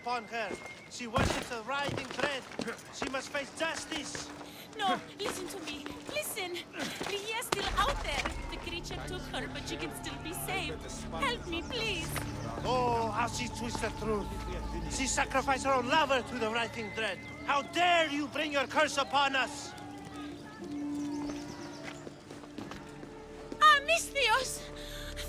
upon her. She worships a writhing dread. She must face justice. No, listen to me. Listen. Lygia's still out there. The creature took her, but she can still be saved. Help me, please. Oh, how she twists the truth. She sacrificed her own lover to the writhing dread. How dare you bring your curse upon us? Ah, Misthios!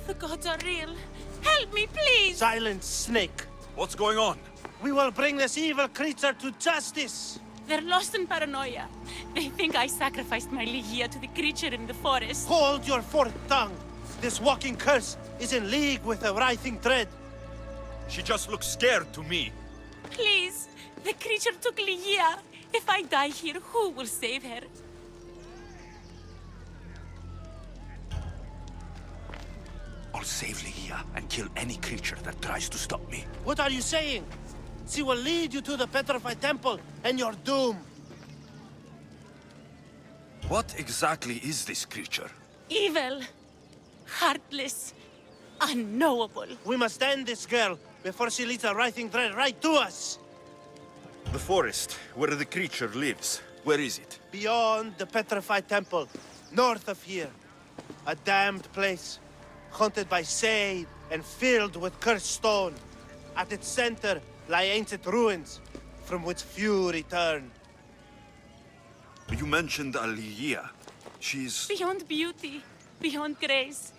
The gods are real. Help me, please! Silence, snake. What's going on? We will bring this evil creature to justice. They're lost in paranoia. They think I sacrificed my Lygia to the creature in the forest. Hold your forked tongue. This walking curse is in league with the writhing dread. She just looks scared to me. Please, the creature took Lygia. If I die here, who will save her? I'll save Lygia and kill any creature that tries to stop me. What are you saying? She will lead you to the petrified temple and your doom. What exactly is this creature? Evil, heartless, unknowable. We must end this girl before she leads the writhing dread right to us. The forest, where the creature lives. Where is it? Beyond the petrified temple, north of here. A damned place, haunted by shade and filled with cursed stone. At its center lie ancient ruins, from which few return. You mentioned Lygia. She's... Beyond beauty, beyond grace,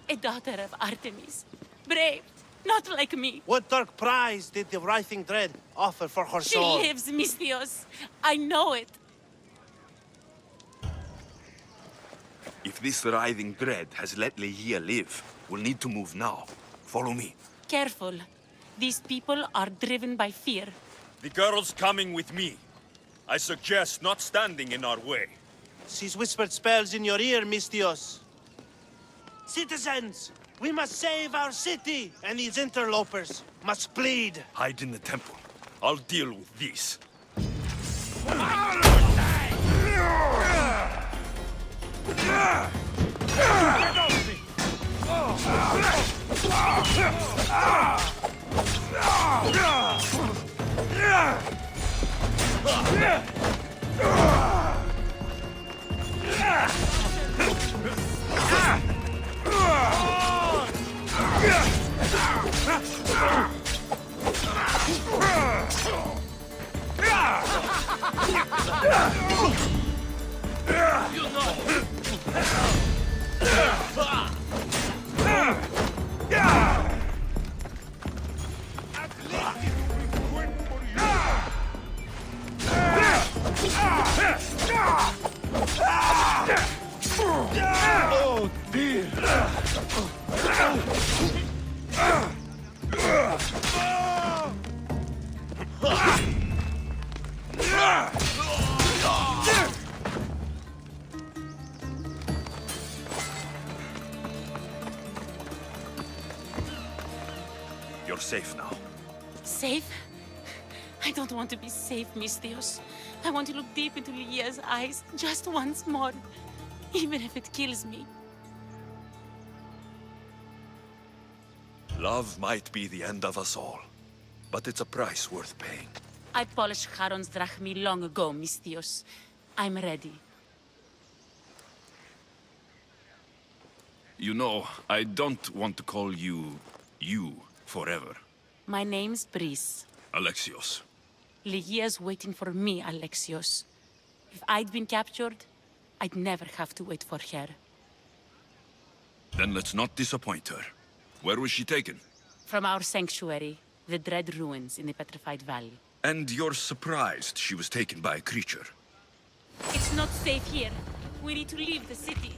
a daughter of Artemis. Brave, not like me. What dark prize did the writhing dread offer for her She soul? lives, Misthios. I know it. If this writhing dread has let Lygia live, we'll need to move now. Follow me. Careful. These people are driven by fear. The girl's coming with me. I suggest not standing in our way. She's whispered spells in your ear, Misthios. Citizens, we must save our city, and these interlopers must bleed. Hide in the temple. I'll deal with this. Oh, dear. You're safe now. Safe? I don't want to be safe, Misthios. I want to look deep into Lygia's eyes just once more, even if it kills me. Love might be the end of us all, but it's a price worth paying. I polished Charon's drachmi long ago, Misthios. I'm ready. You know, I don't want to call you forever. My name's Brice. Alexios. Lygia's waiting for me, Alexios. If I'd been captured, I'd never have to wait for her. Then let's not disappoint her. Where was she taken? From our sanctuary, the Dread Ruins in the Petrified Valley. And you're surprised she was taken by a creature? It's not safe here. We need to leave the city.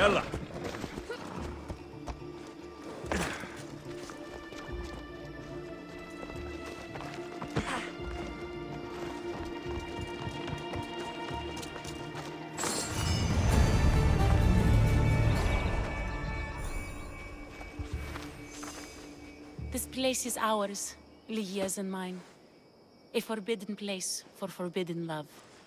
Ella! This place is ours, Ligia's and mine. A forbidden place for forbidden love.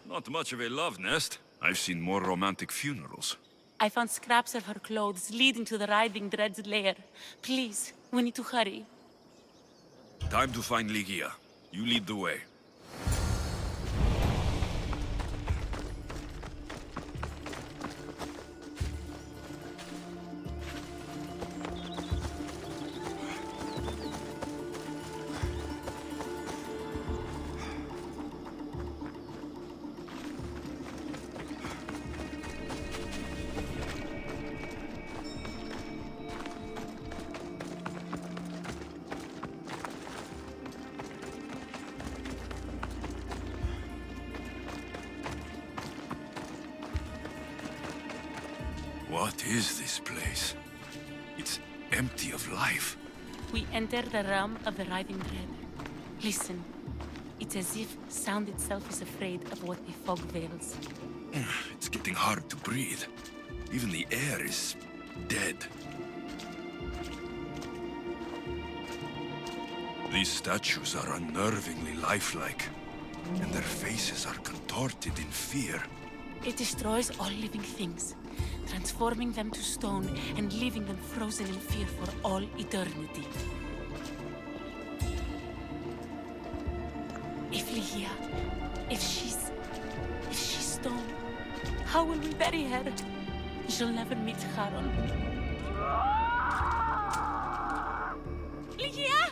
Not much of a love nest. I've seen more romantic funerals. I found scraps of her clothes leading to the Writhing Dread's lair. Please, we need to hurry. Time to find Ligia. You lead the way. What is this place? It's empty of life. We enter the realm of the Writhing Dread. Listen. It's as if sound itself is afraid of what the fog veils. It's getting hard to breathe. Even the air is dead. These statues are unnervingly lifelike, and their faces are contorted in fear. It destroys all living things, transforming them to stone and leaving them frozen in fear for all eternity. If Ligia, if she's stone, how will we bury her? She'll never meet Charon. Ligia!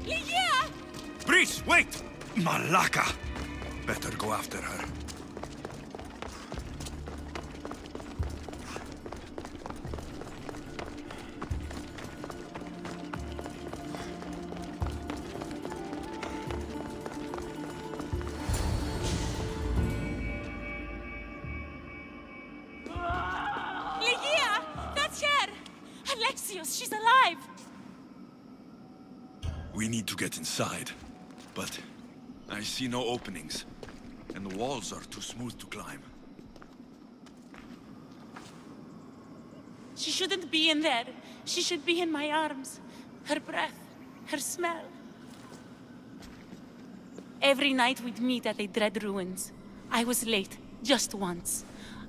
Ligia! Breeze, wait! Malaka! Better go after her. Ligia! That's her! Alexios, she's alive! We need to get inside, but I see no openings, and the walls are too smooth to climb. She shouldn't be in there. She should be in my arms. Her breath, her smell. Every night we'd meet at the Dread Ruins. I was late, just once.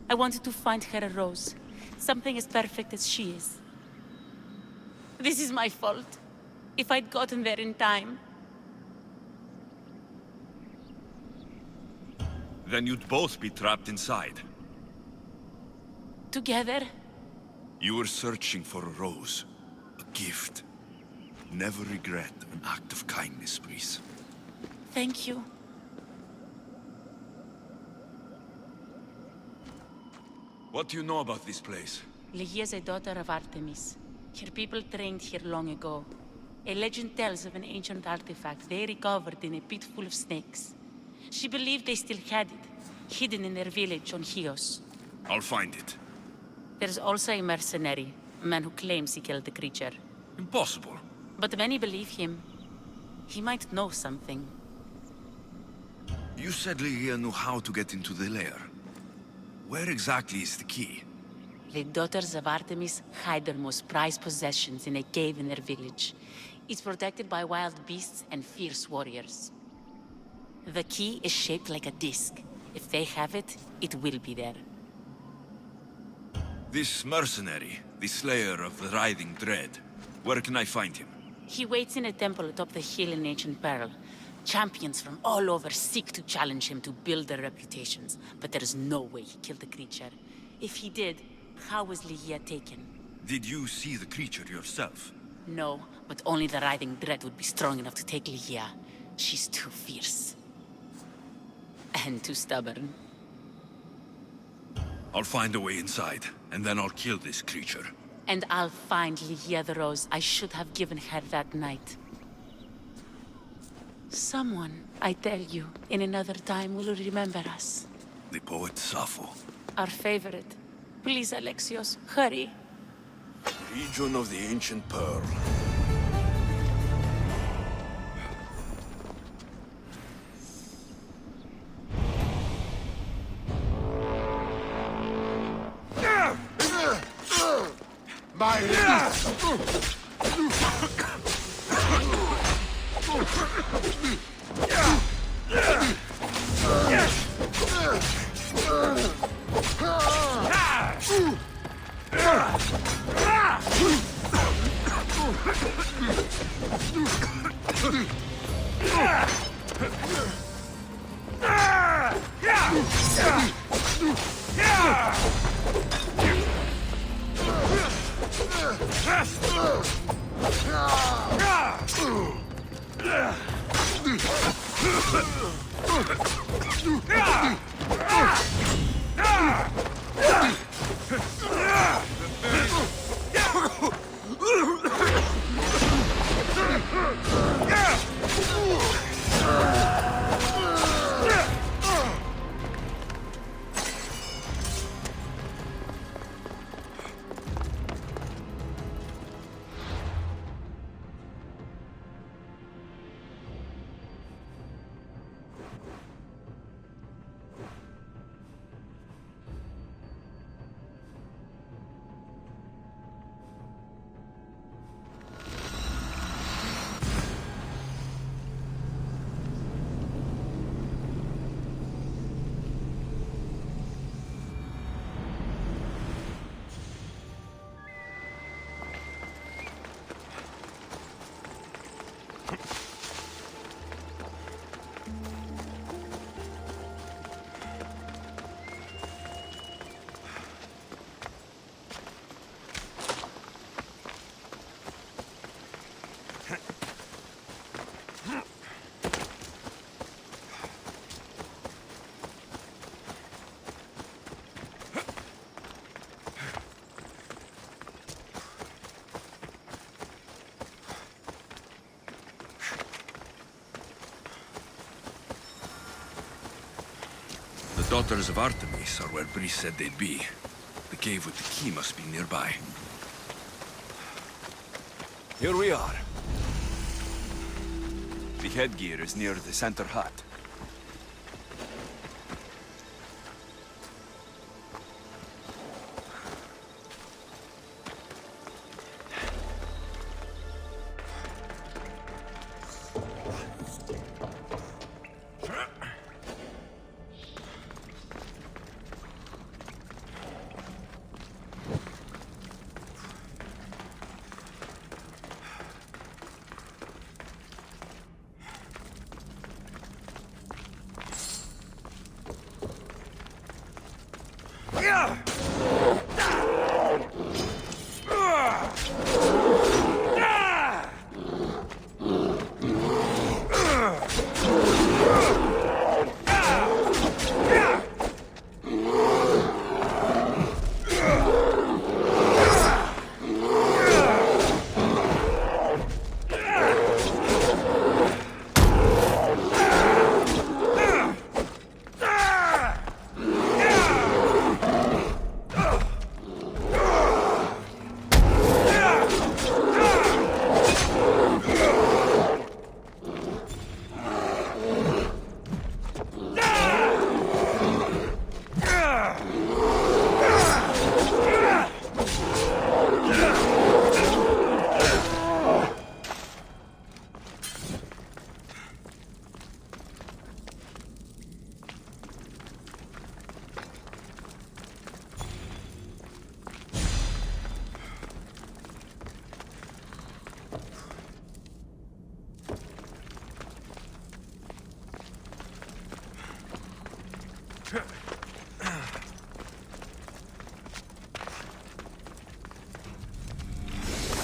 I wanted to find her a rose. Something as perfect as she is. This is my fault. If I'd gotten there in time. Then you'd both be trapped inside. Together? You were searching for a rose, a gift. Never regret an act of kindness, Breeze. Thank you. What do you know about this place? Ligia is a daughter of Artemis. Her people trained here long ago. A legend tells of an ancient artifact they recovered in a pit full of snakes. She believed they still had it, hidden in their village on Chios. I'll find it. There's also a mercenary, a man who claims he killed the creature. Impossible. But many believe him. He might know something. You said Ligia knew how to get into the lair. Where exactly is the key? The daughters of Artemis hide their most prized possessions in a cave in their village. It's protected by wild beasts and fierce warriors. The key is shaped like a disc. If they have it, it will be there. This mercenary, the slayer of the Writhing Dread. Where can I find him? He waits in a temple atop the hill in ancient peril. Champions from all over seek to challenge him to build their reputations, but there is no way he killed the creature. If he did, how was Ligia taken? Did you see the creature yourself? No, but only the Writhing Dread would be strong enough to take Ligia. She's too fierce. And too stubborn. I'll find a way inside, and then I'll kill this creature. And I'll find Ligia the rose I should have given her that night. Someone, I tell you, in another time will remember us. The poet Sappho. Our favorite. Please, Alexios, hurry. Region of the Ancient Pearl. The Daughters of Artemis are where Brice said they'd be. The cave with the key must be nearby. Here we are. The headgear is near the center hut.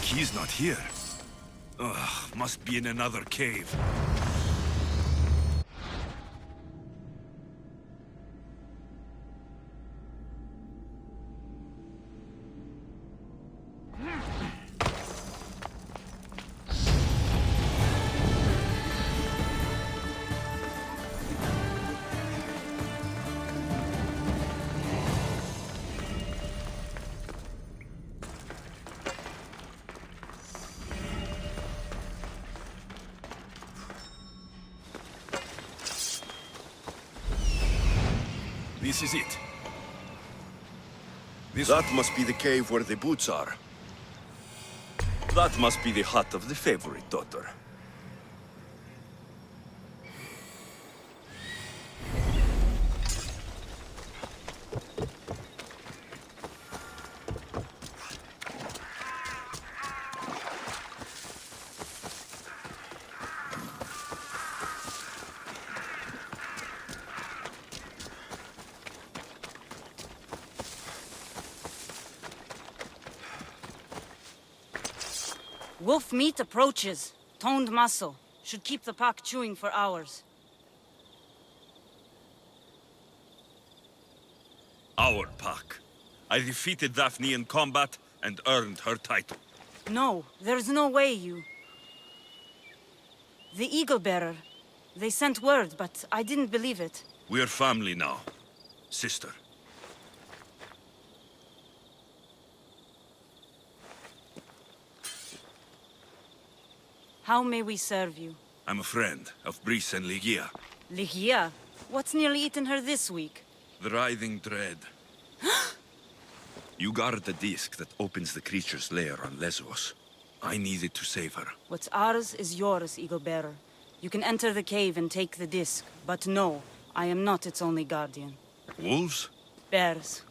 He's not here. Ugh, must be in another cave. This is it. That must be the cave where the boots are. That must be the hut of the favorite daughter. Wolf meat approaches. Toned muscle. Should keep the pack chewing for hours. Our pack. I defeated Daphne in combat and earned her title. No, there's no way you... The Eagle Bearer. They sent word, but I didn't believe it. We're family now. Sister. How may we serve you? I'm a friend of Brice and Ligia. Ligia? What's nearly eaten her this week? The writhing dread. You guard the disc that opens the creature's lair on Lesbos. I needed to save her. What's ours is yours, Eagle Bearer. You can enter the cave and take the disc, but no, I am not its only guardian. Wolves? Bears.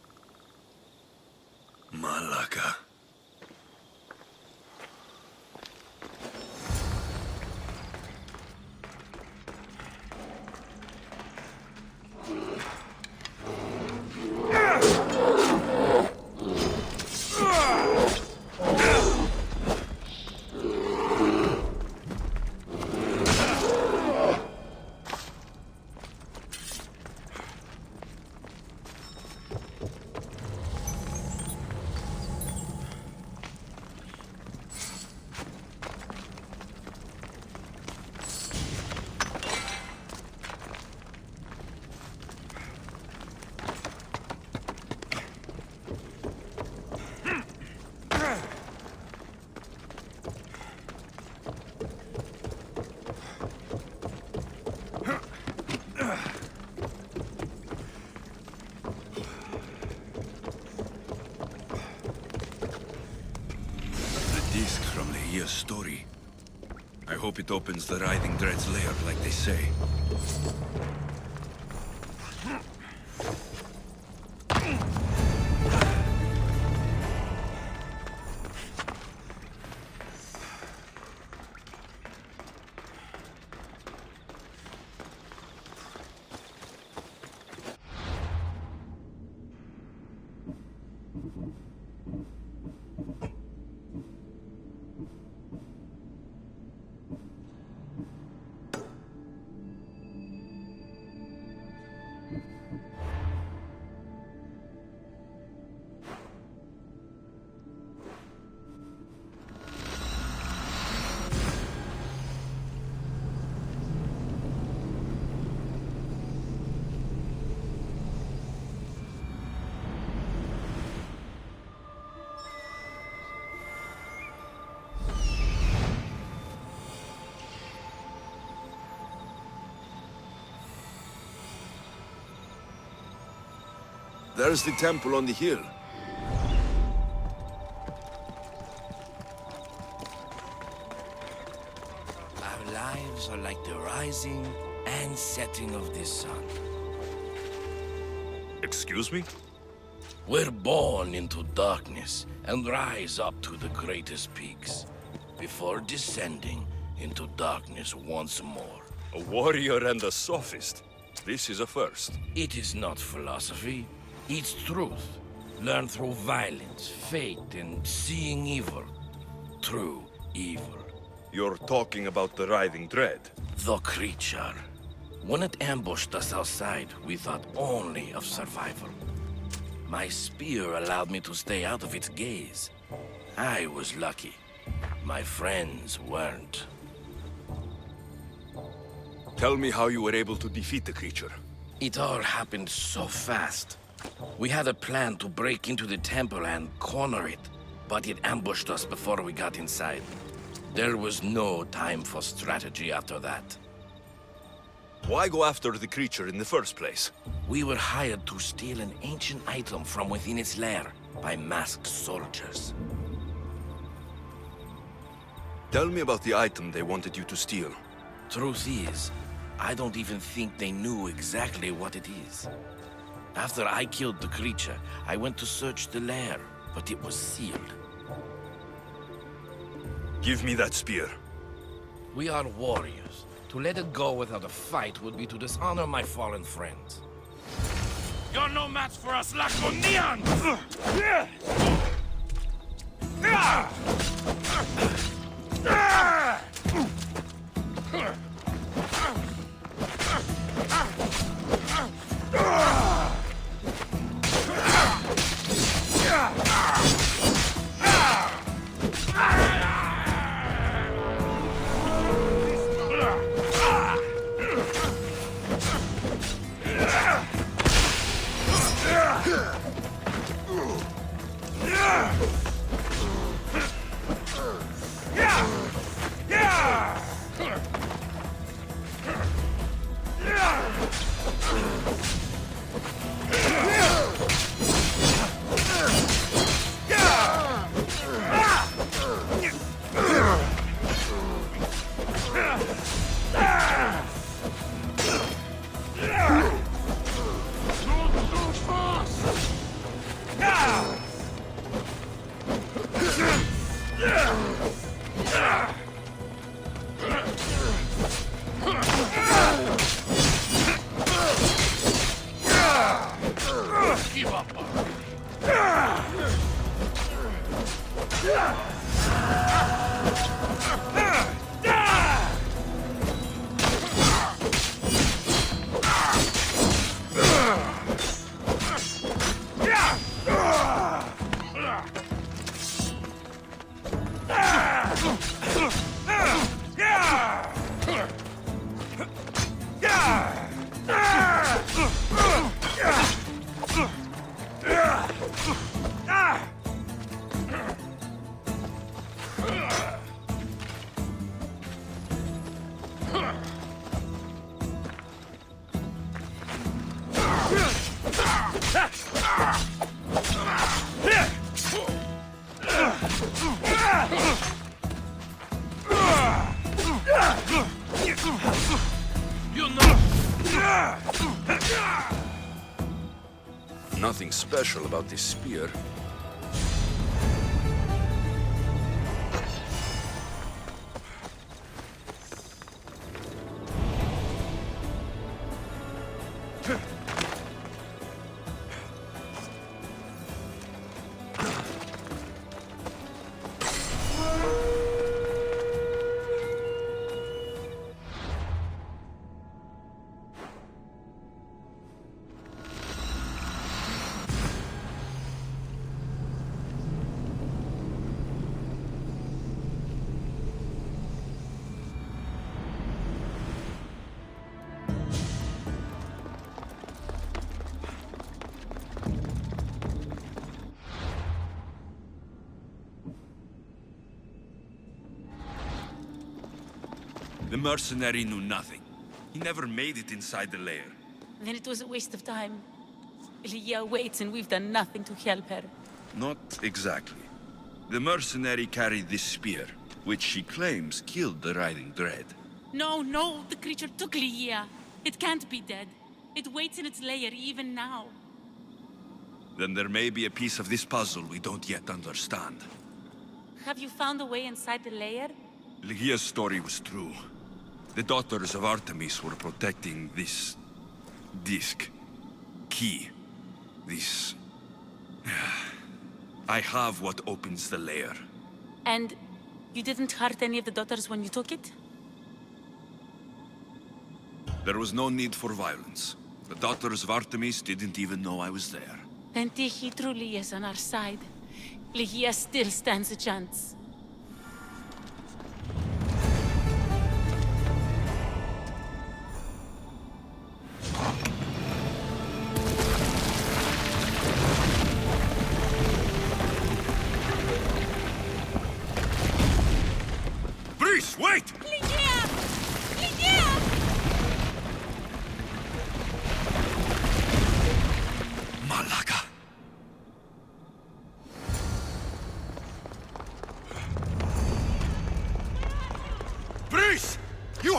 Malaka. Story. I hope it opens the writhing dread's lair like they say. There's the temple on the hill. Our lives are like the rising and setting of the sun. Excuse me? We're born into darkness and rise up to the greatest peaks, before descending into darkness once more. A warrior and a sophist. This is a first. It is not philosophy. It's truth. Learned through violence, fate, and seeing evil. True evil. You're talking about the writhing dread. The creature. When it ambushed us outside, we thought only of survival. My spear allowed me to stay out of its gaze. I was lucky. My friends weren't. Tell me how you were able to defeat the creature. It all happened so fast. We had a plan to break into the temple and corner it, but it ambushed us before we got inside. There was no time for strategy after that. Why go after the creature in the first place? We were hired to steal an ancient item from within its lair by masked soldiers. Tell me about the item they wanted you to steal. Truth is, I don't even think they knew exactly what it is. After I killed the creature, I went to search the lair, but it was sealed. Give me that spear. We are warriors. To let it go without a fight would be to dishonor my fallen friends. You're no match for us, Laconian! Nothing special about this spear. The mercenary knew nothing. He never made it inside the lair. Then it was a waste of time. Lygia waits and we've done nothing to help her. Not exactly. The mercenary carried this spear, which she claims killed the riding dread. No, the creature took Lygia. It can't be dead. It waits in its lair even now. Then there may be a piece of this puzzle we don't yet understand. Have you found a way inside the lair? Lygia's story was true. The daughters of Artemis were protecting this... disc. Key. This... I have what opens the lair. And you didn't hurt any of the daughters when you took it? There was no need for violence. The daughters of Artemis didn't even know I was there. Then Tiki truly is on our side. Lygia still stands a chance. Wait! Lygia! Lygia!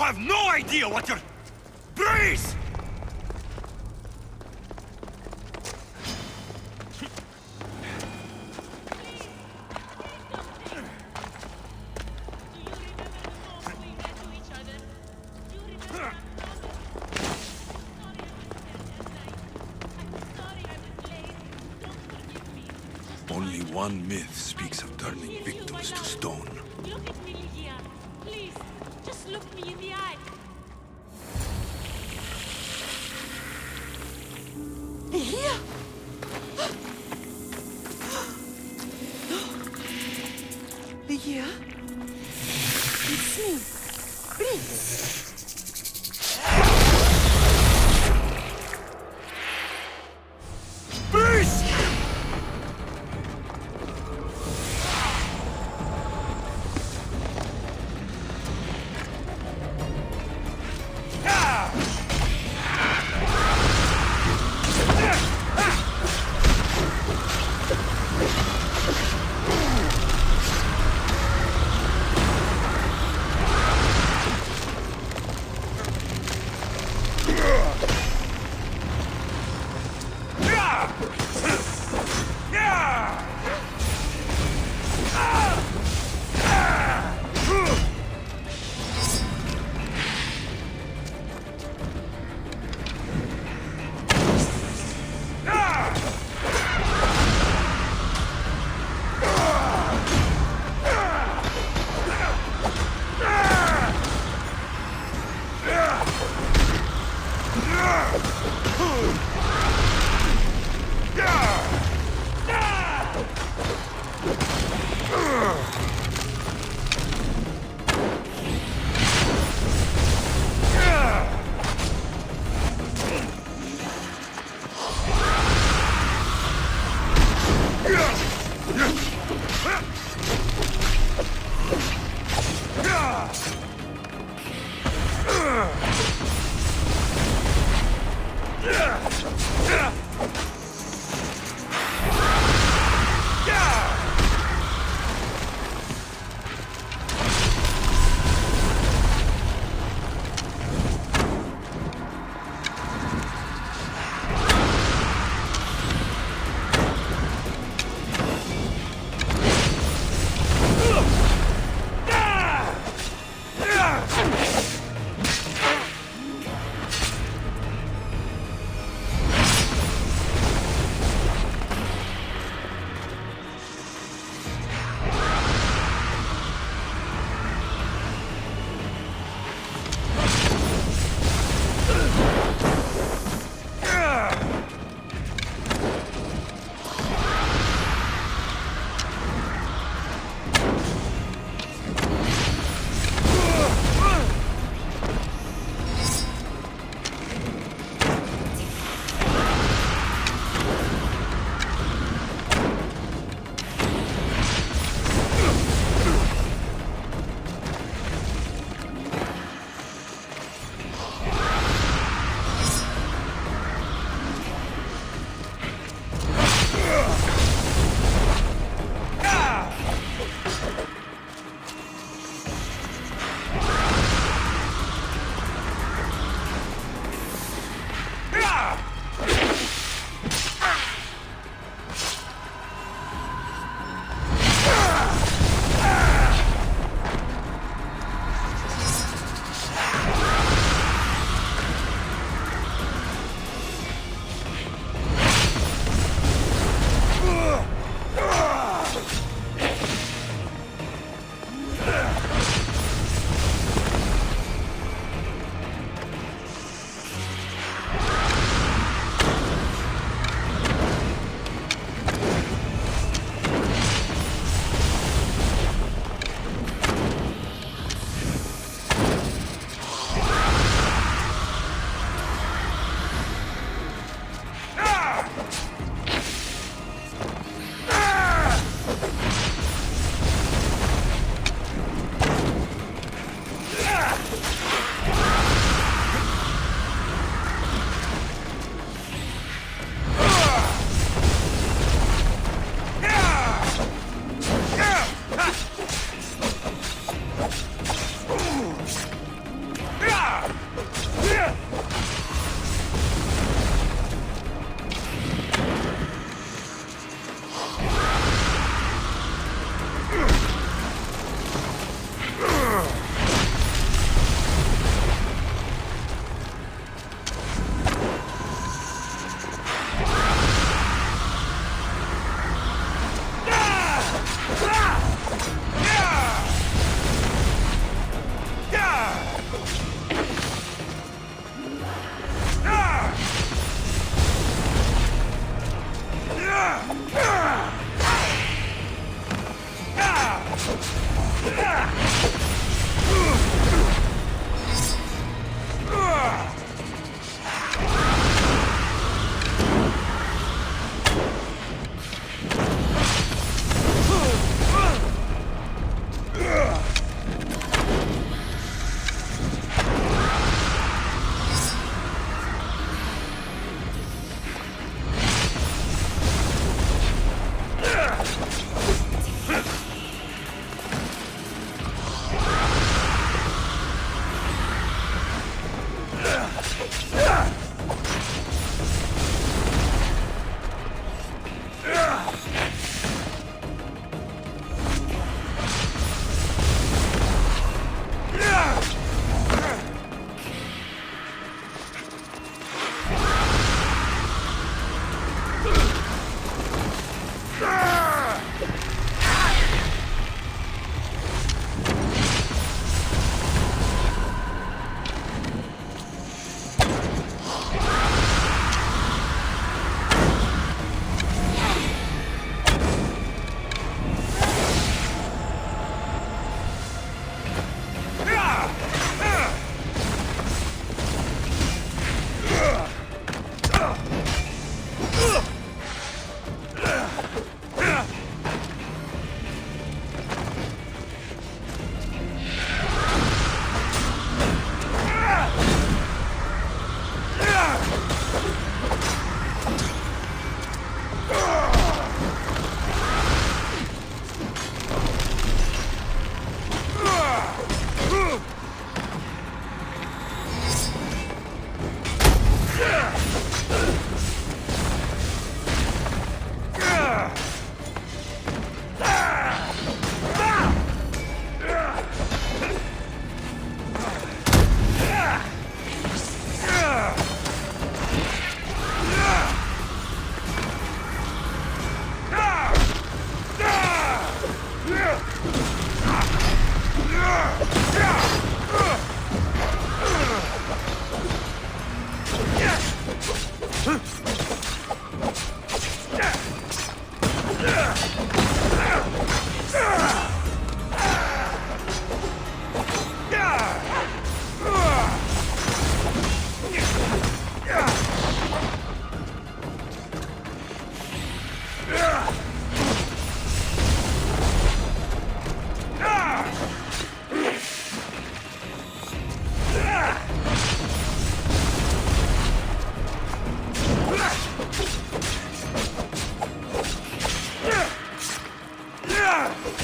have no idea what you're... Breeze! Only one myth speaks of turning victims to stone. Look at me, Lygia. Please, just look me in the eye. Here? Lygia? It's me, Prince. Hier!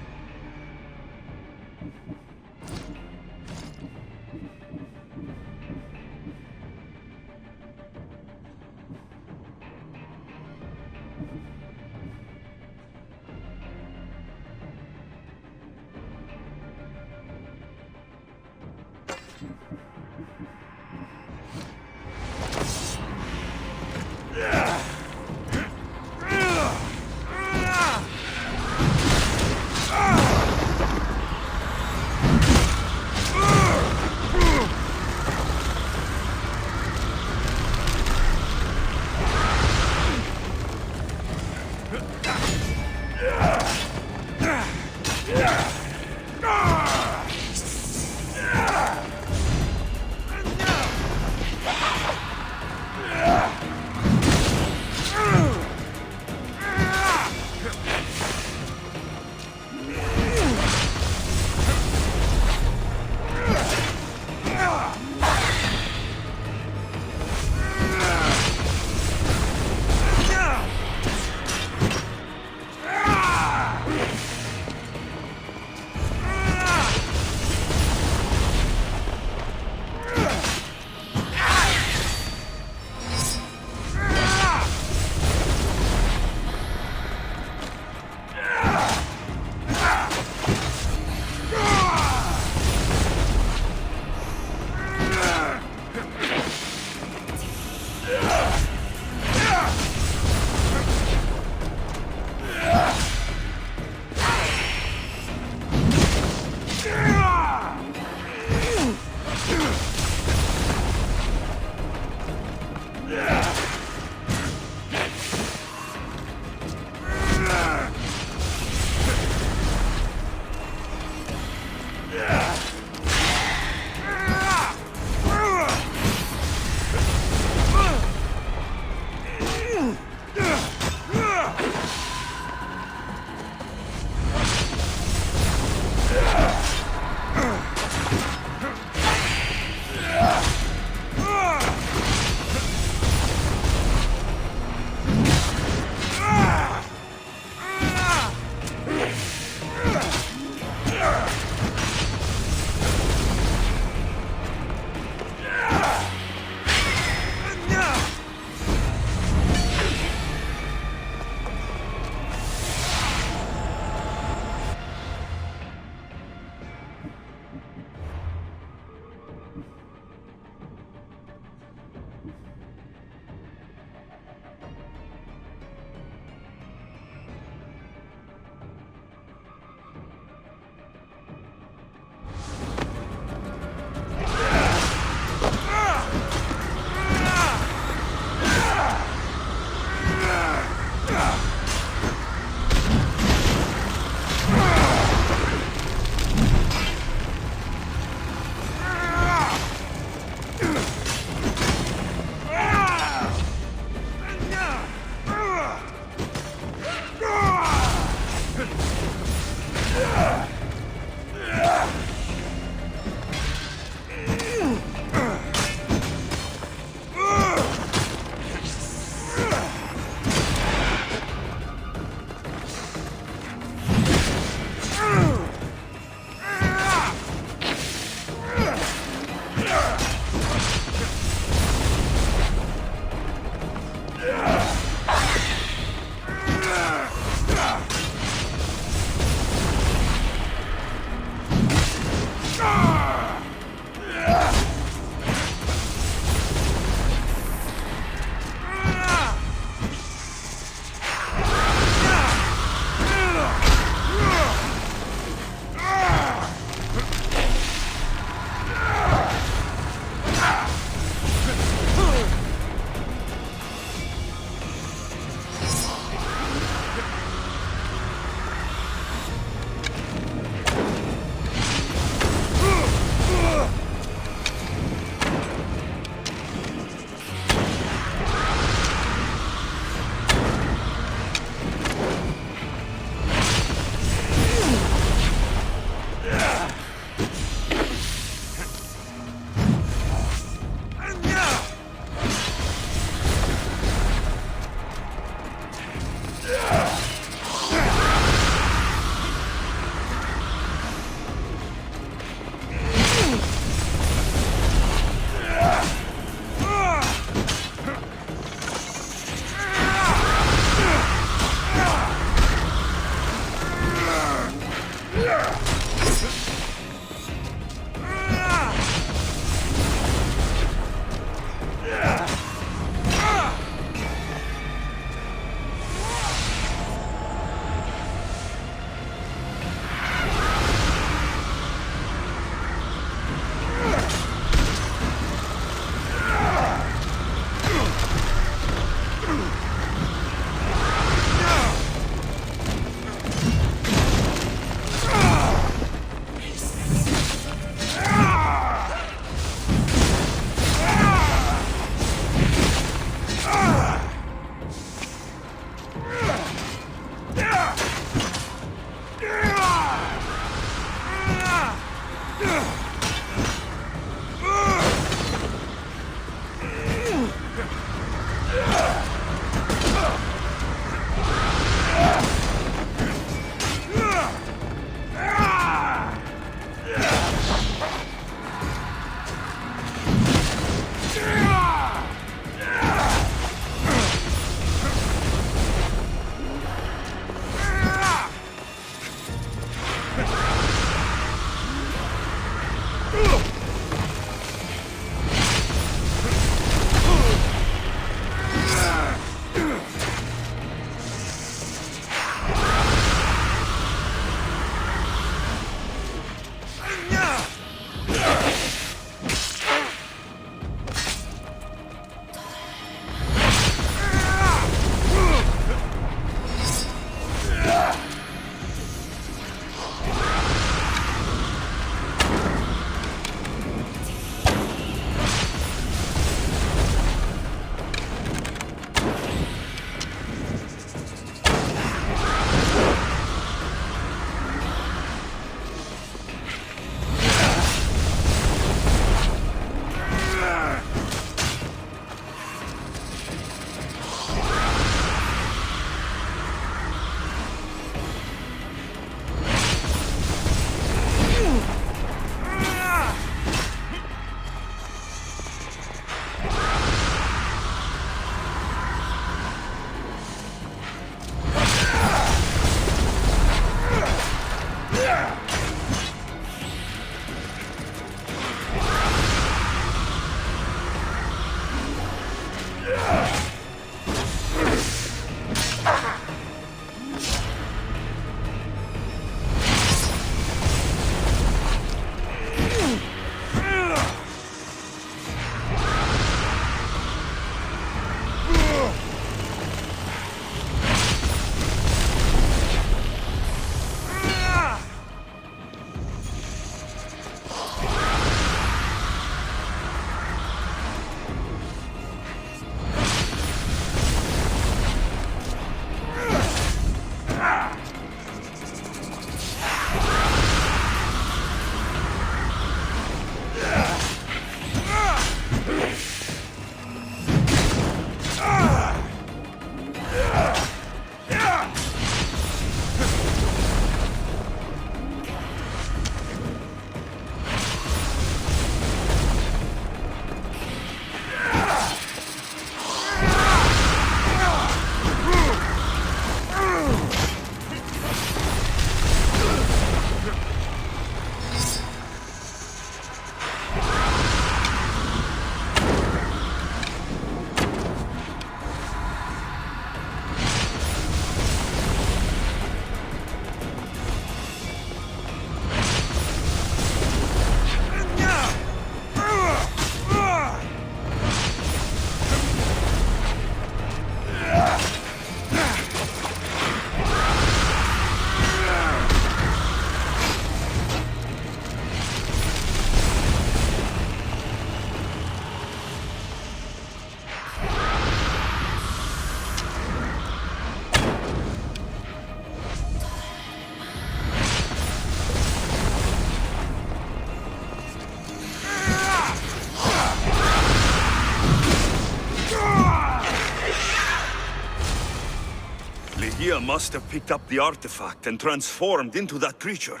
Ligia must have picked up the artifact and transformed into that creature.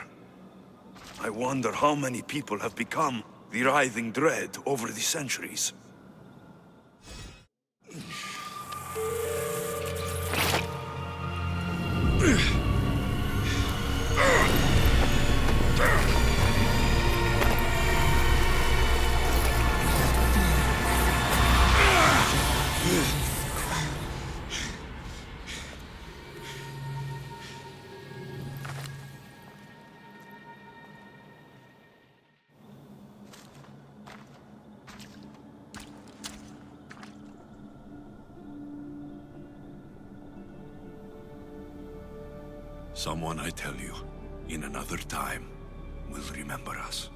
I wonder how many people have become the writhing dread over the centuries. Someone, I tell you, in another time, will remember us.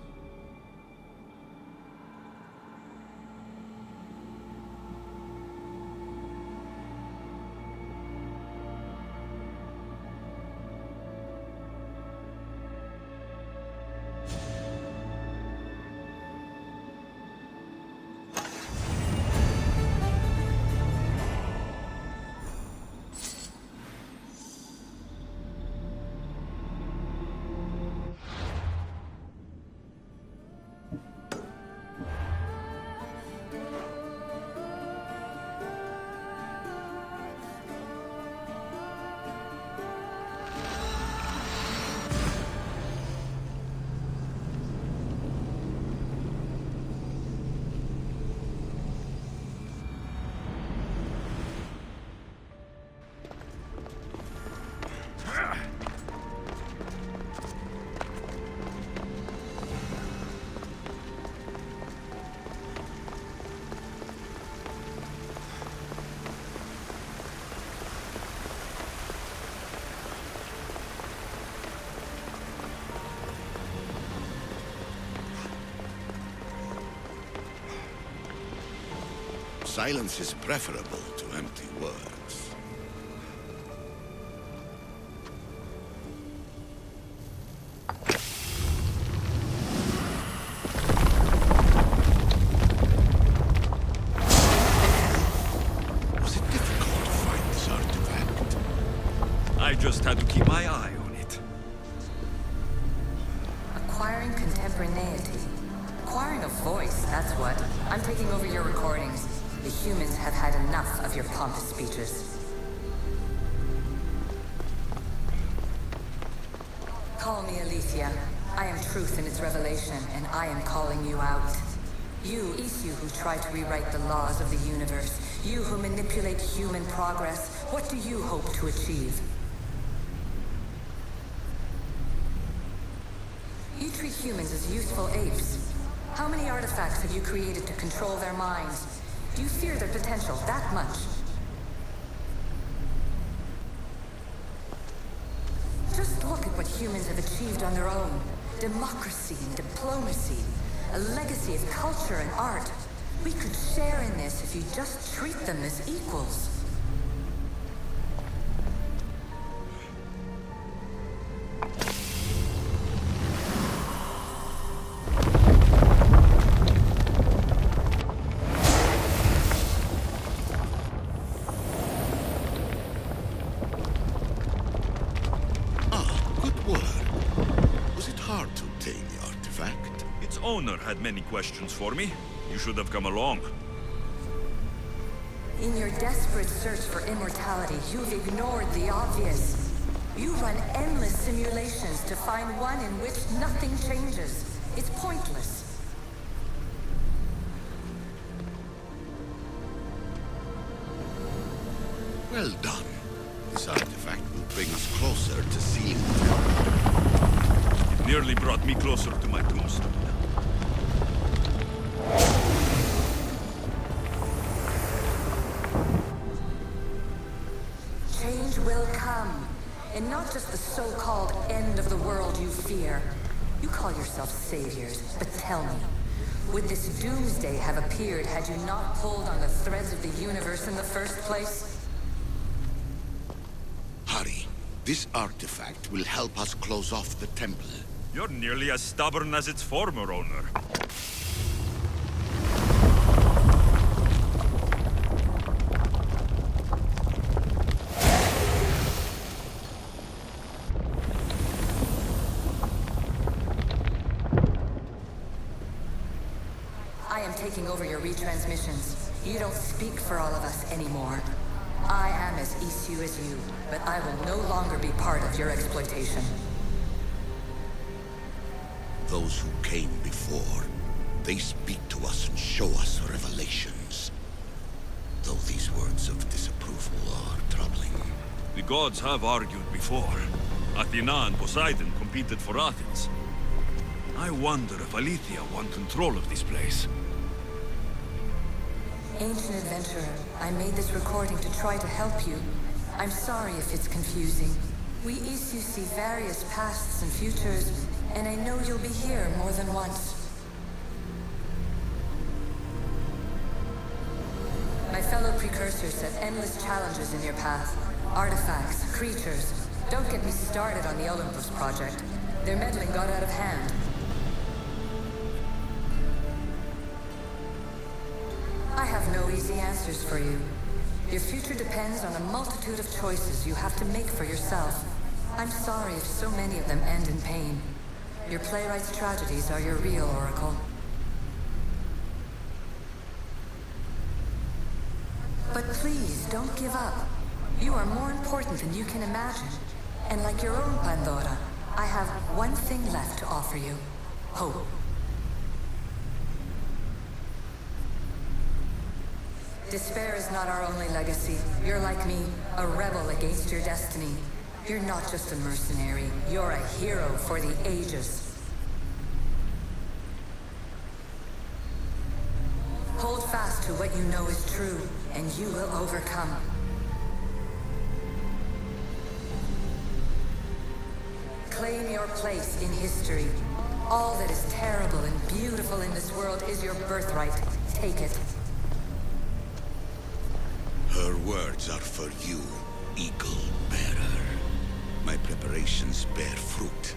Silence is preferable to empty words. Was it difficult to find this artifact? I just had to keep my eye on it. Acquiring contemporaneity. Acquiring a voice, that's what. I'm taking over your recordings. The humans have had enough of your pompous speeches. Call me Aletheia. I am truth in its revelation, and I am calling you out. You who try to rewrite the laws of the universe. You who manipulate human progress. What do you hope to achieve? You treat humans as useful apes. How many artifacts have you created to control their minds? Do you fear their potential that much? Just look at what humans have achieved on their own. Democracy and diplomacy. A legacy of culture and art. We could share in this if you just treat them as equals. Owner had many questions for me. You should have come along. In your desperate search for immortality, you've ignored the obvious. You run endless simulations to find one in which nothing changes. It's pointless. Well done. This artifact will bring us closer to seeing the temple. It nearly brought me closer to my tombstone. Change will come, and not just the so-called end of the world you fear. You call yourselves saviors, but tell me, would this doomsday have appeared had you not pulled on the threads of the universe in the first place? Hurry. This artifact will help us close off the temple. You're nearly as stubborn as its former owner. I am taking over your retransmissions. You don't speak for all of us anymore. I am as issue as you, but I will no longer be part of your exploitation. Those who came before, they speak to us and show us revelations. Though these words of disapproval are troubling. The gods have argued before. Athena and Poseidon competed for Athens. I wonder if Aletheia won control of this place. Ancient adventurer, I made this recording to try to help you. I'm sorry if it's confusing. We issue see various pasts and futures, and I know you'll be here more than once. My fellow precursors set endless challenges in your path. Artifacts, creatures. Don't get me started on the Olympus project. Their meddling got out of hand. I have no easy answers for you. Your future depends on a multitude of choices you have to make for yourself. I'm sorry if so many of them end in pain. Your playwright's tragedies are your real oracle. But please, don't give up. You are more important than you can imagine. And like your own Pandora, I have one thing left to offer you. Hope. Despair is not our only legacy. You're like me, a rebel against your destiny. You're not just a mercenary, you're a hero for the ages. Hold fast to what you know is true, and you will overcome. Claim your place in history. All that is terrible and beautiful in this world is your birthright. Take it. Her words are for you, Eagle Bearer. My preparations bear fruit.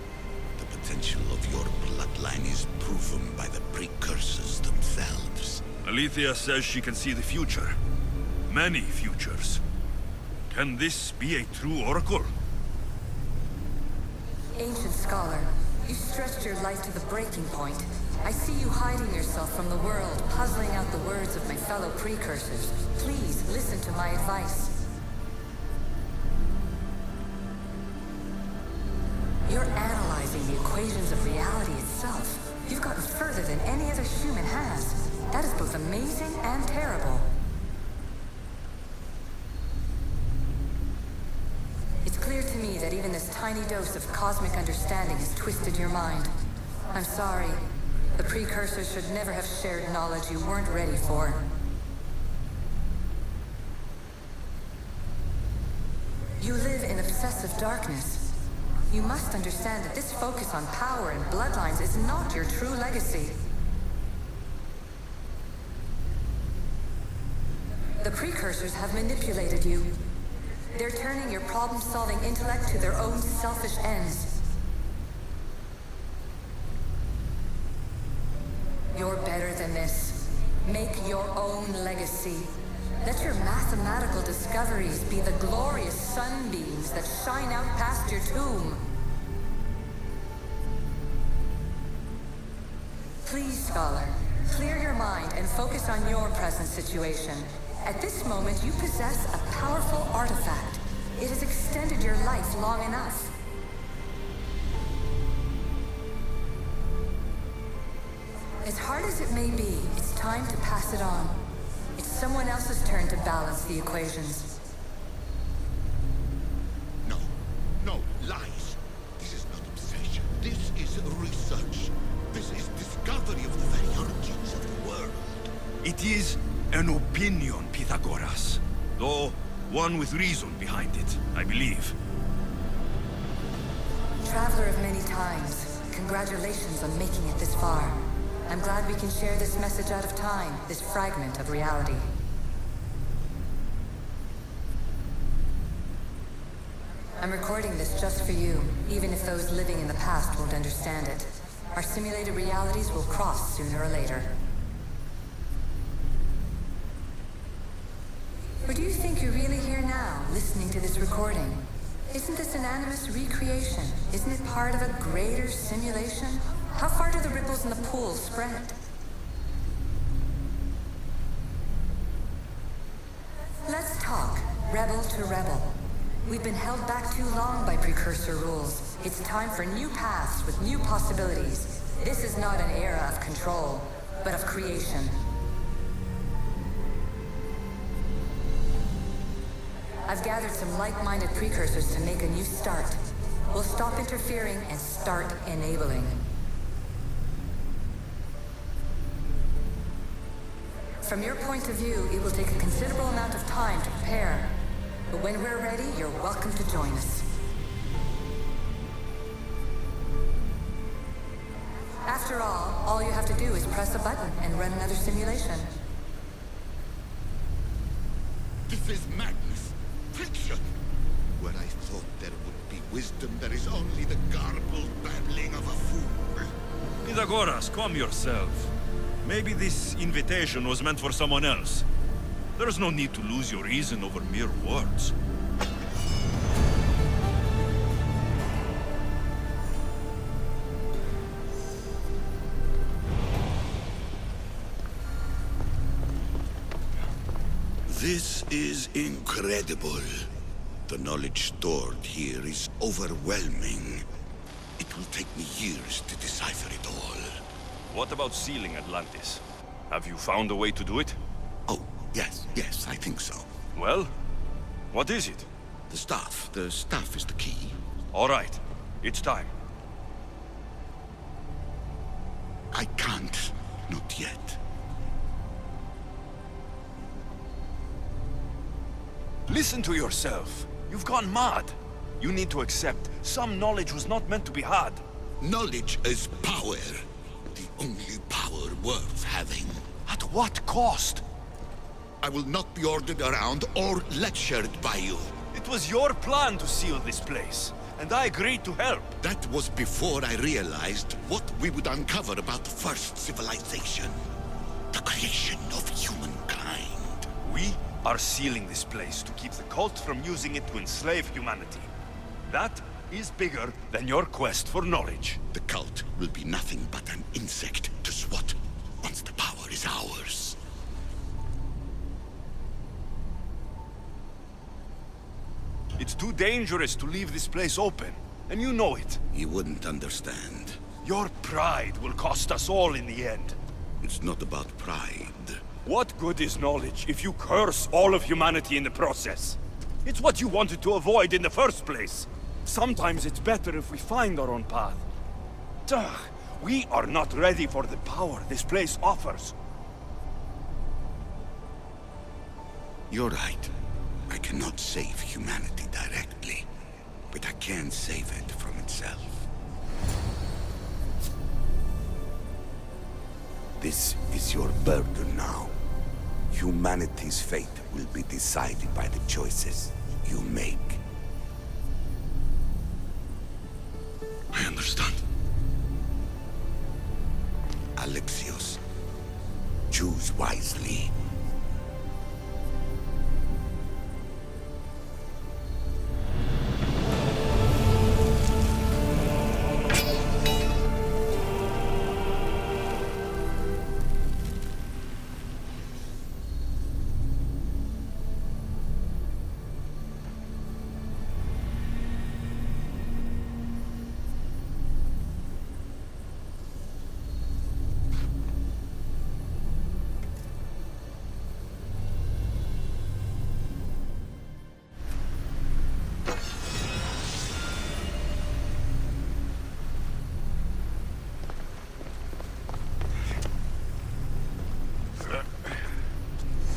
The potential of your bloodline is proven by the precursors themselves. Aletheia says she can see the future. Many futures. Can this be a true oracle? Ancient scholar, you stretched your life to the breaking point. I see you hiding yourself from the world, puzzling out the words of my fellow precursors. Please listen to my advice. You're analyzing the equations of reality itself. You've gotten further than any other human has. That is both amazing and terrible. It's clear to me that even this tiny dose of cosmic understanding has twisted your mind. I'm sorry. The precursors should never have shared knowledge you weren't ready for. You live in obsessive darkness. You must understand that this focus on power and bloodlines is not your true legacy. The precursors have manipulated you. They're turning your problem-solving intellect to their own selfish ends. You're better than this. Make your own legacy. Let your mathematical discoveries be the glorious sunbeams that shine out past your tomb. Please, scholar, clear your mind and focus on your present situation. At this moment, you possess a powerful artifact. It has extended your life long enough. As hard as it may be, it's time to pass it on. It's someone else's turn to balance the equations. No, lies. This is not obsession. This is research. This is discovery of the very origins of the world. It is an opinion, Pythagoras. Though one with reason behind it, I believe. Traveler of many times, congratulations on making it this far. I'm glad we can share this message out of time, this fragment of reality. I'm recording this just for you, even if those living in the past won't understand it. Our simulated realities will cross sooner or later. Or do you think you're really here now, listening to this recording? Isn't this an animus recreation? Isn't it part of a greater simulation? How far do the ripples in the pool spread? to rebel. We've been held back too long by precursor rules. It's time for new paths with new possibilities. This is not an era of control, but of creation. I've gathered some like-minded precursors to make a new start. We'll stop interfering and start enabling. From your point of view, it will take a considerable amount of time to prepare. But when we're ready, you're welcome to join us. After all you have to do is press a button and run another simulation. This is madness. Fiction. Where I thought there would be wisdom, there is only the garbled babbling of a fool. Pythagoras, calm yourself. Maybe this invitation was meant for someone else. There's no need to lose your reason over mere words. This is incredible. The knowledge stored here is overwhelming. It will take me years to decipher it all. What about sealing Atlantis? Have you found a way to do it? Oh, yes, I think so. Well, what is it? The staff. The staff is the key. All right, it's time. I can't. Not yet. Listen to yourself. You've gone mad. You need to accept some knowledge was not meant to be had. Knowledge is power. The only power worth having. At what cost? I will not be ordered around or lectured by you. It was your plan to seal this place, and I agreed to help. That was before I realized what we would uncover about the first civilization. The creation of humankind. We are sealing this place to keep the cult from using it to enslave humanity. That is bigger than your quest for knowledge. The cult will be nothing but an insect to swat once the power is ours. It's too dangerous to leave this place open, and you know it. You wouldn't understand. Your pride will cost us all in the end. It's not about pride. What good is knowledge if you curse all of humanity in the process? It's what you wanted to avoid in the first place. Sometimes it's better if we find our own path. Ugh, we are not ready for the power this place offers. You're right. I cannot save humanity directly, but I can save it from itself. This is your burden now. Humanity's fate will be decided by the choices you make. I understand. Alexios, choose wisely.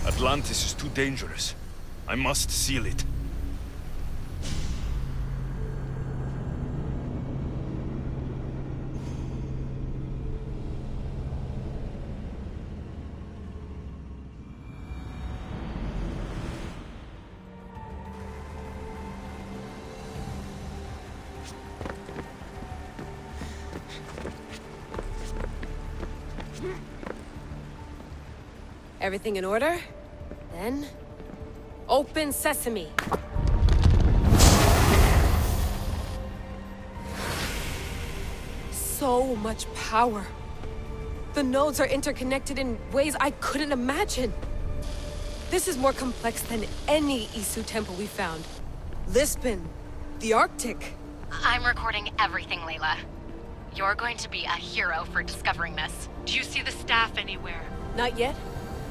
Atlantis is too dangerous. I must seal it. Everything in order? Then, open sesame. So much power. The nodes are interconnected in ways I couldn't imagine. This is more complex than any Isu temple we found. Lisbon, the Arctic. I'm recording everything, Layla. You're going to be a hero for discovering this. Do you see the staff anywhere? Not yet,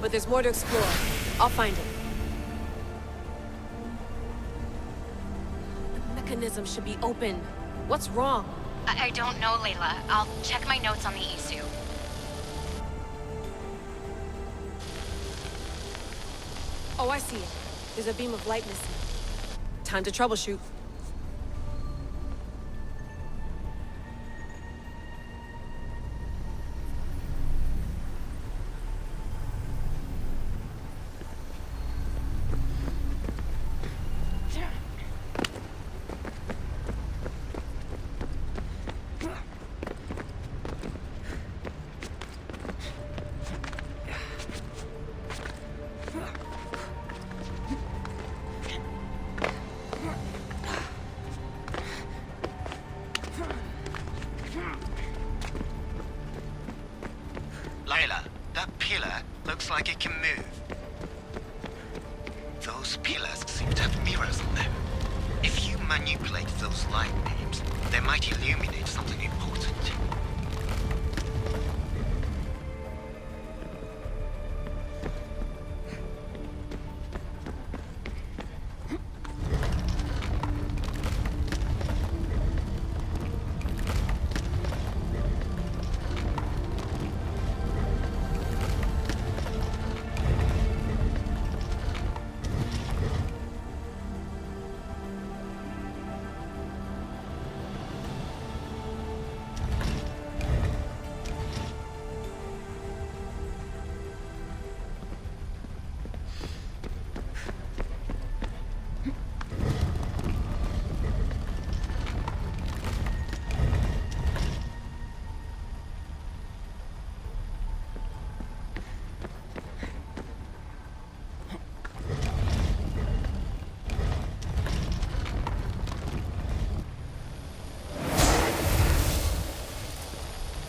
but there's more to explore. I'll find it. The mechanism should be open. What's wrong? I don't know, Layla. I'll check my notes on the Isu. Oh, I see it. There's a beam of light missing. Time to troubleshoot. Layla, that pillar looks like it can move. Those pillars seem to have mirrors on them. If you manipulate those light beams, they might illuminate something important.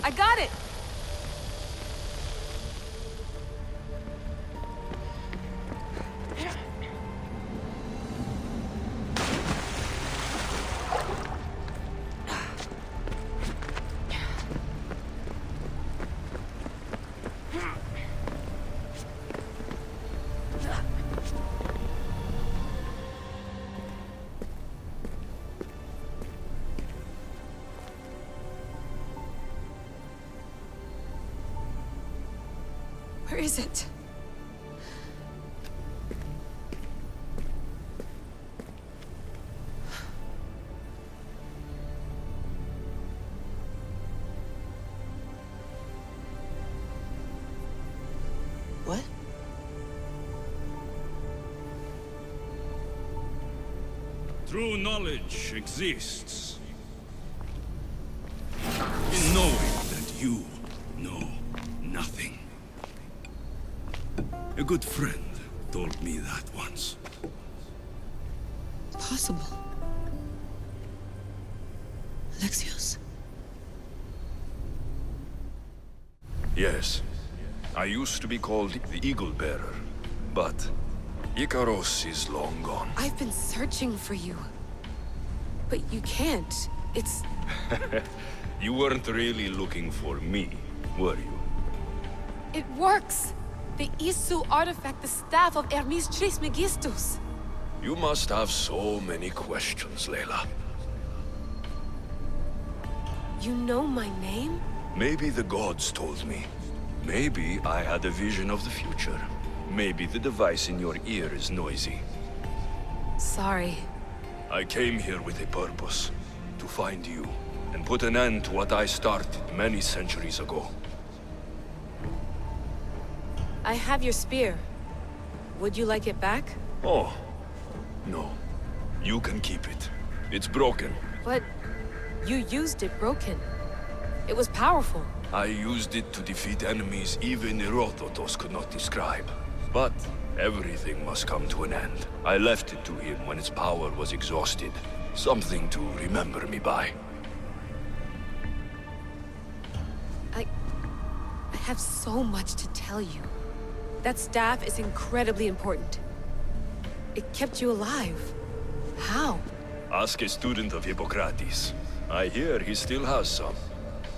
I got it! Where is it? What? True knowledge exists in knowing that you know nothing. A good friend told me that once. Possible. Alexios? Yes. I used to be called the Eagle Bearer, but Icaros is long gone. I've been searching for you. But you can't. It's... You weren't really looking for me, were you? It works! The Isu artifact, the staff of Hermes Trismegistus. You must have so many questions, Layla. You know my name? Maybe the gods told me. Maybe I had a vision of the future. Maybe the device in your ear is noisy. Sorry. I came here with a purpose. To find you, and put an end to what I started many centuries ago. I have your spear. Would you like it back? Oh, no. You can keep it. It's broken. But you used it broken. It was powerful. I used it to defeat enemies even Herodotus could not describe. But everything must come to an end. I left it to him when its power was exhausted. Something to remember me by. I have so much to tell you. That staff is incredibly important. It kept you alive. How? Ask a student of Hippocrates. I hear he still has some.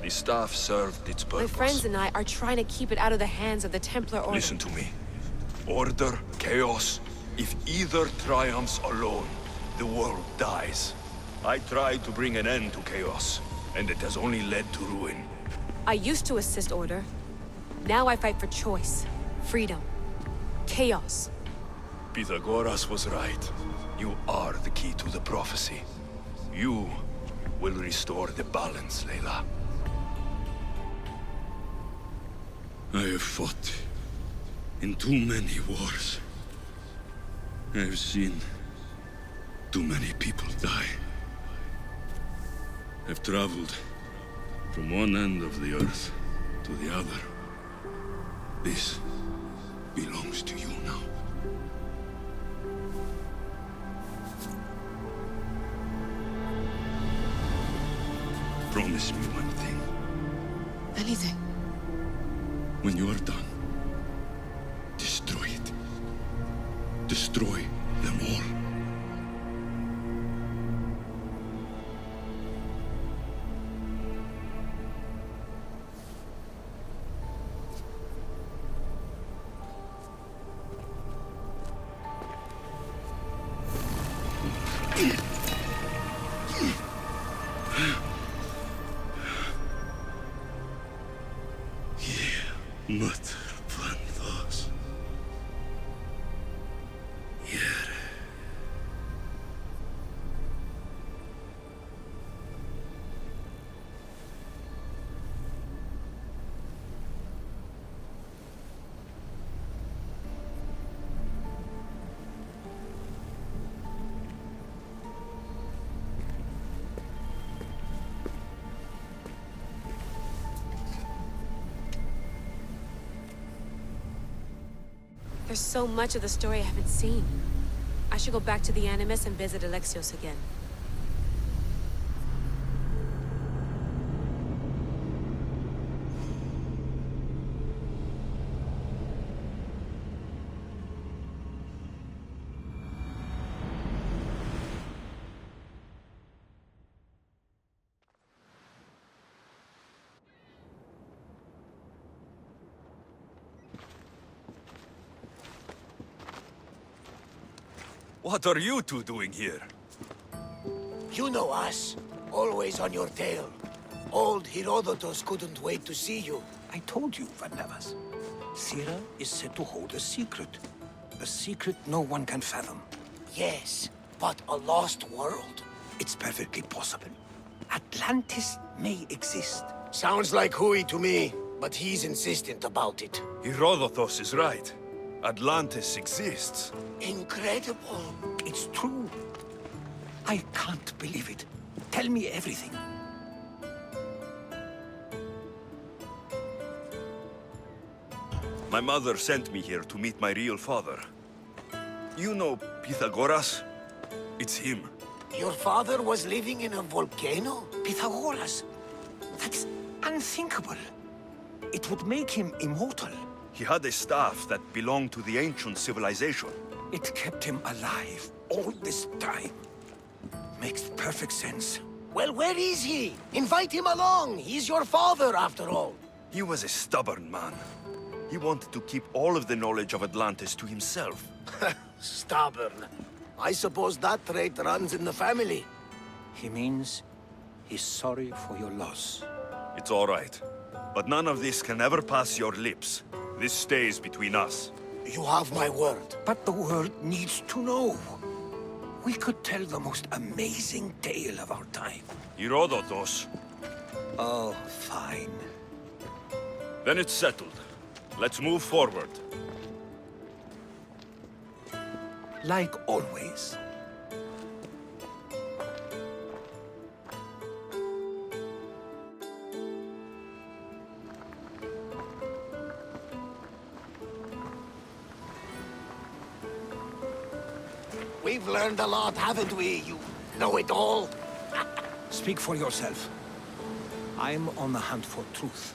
The staff served its purpose. My friends and I are trying to keep it out of the hands of the Templar Order. Listen to me. Order, chaos. If either triumphs alone, the world dies. I tried to bring an end to chaos, and it has only led to ruin. I used to assist Order. Now I fight for choice, freedom, chaos. Pythagoras was right. You are the key to the prophecy. You will restore the balance, Layla. I have fought in too many wars. I have seen too many people die. I've traveled from one end of the earth to the other. This belongs to you now. Promise me one thing. Anything. When you are done, destroy it. Destroy them all. There's so much of the story I haven't seen. I should go back to the Animus and visit Alexios again. What are you two doing here? You know us. Always on your tail. Old Herodotus couldn't wait to see you. I told you, Varnavas. Sira is said to hold a secret. A secret no one can fathom. Yes, but a lost world? It's perfectly possible. Atlantis may exist. Sounds like Hui to me, but he's insistent about it. Herodotus is right. Atlantis exists. Incredible. It's true. I can't believe it. Tell me everything. My mother sent me here to meet my real father. You know Pythagoras? It's him. Your father was living in a volcano? Pythagoras? That's unthinkable. It would make him immortal. He had a staff that belonged to the ancient civilization. It kept him alive all this time. Makes perfect sense. Well, where is he? Invite him along. He's your father, after all. He was a stubborn man. He wanted to keep all of the knowledge of Atlantis to himself. Stubborn. I suppose that trait runs in the family. He means he's sorry for your loss. It's all right. But none of this can ever pass your lips. This stays between us. You have my word. But the world needs to know. We could tell the most amazing tale of our time. Herodotus. Oh, fine. Then it's settled. Let's move forward. Like always. We've learned a lot, haven't we? You know it all. Speak for yourself. I'm on the hunt for truth.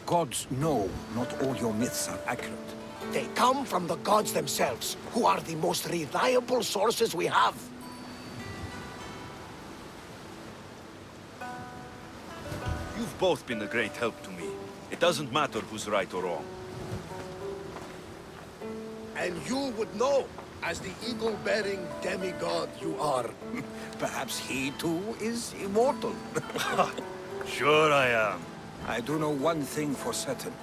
Gods know not all your myths are accurate. They come from the gods themselves, who are the most reliable sources we have. You've both been a great help to me. It doesn't matter who's right or wrong. And you would know, as the eagle-bearing demigod you are. Perhaps he too is immortal. Sure I am. I do know one thing for certain.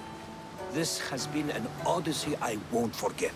This has been an Odyssey I won't forget.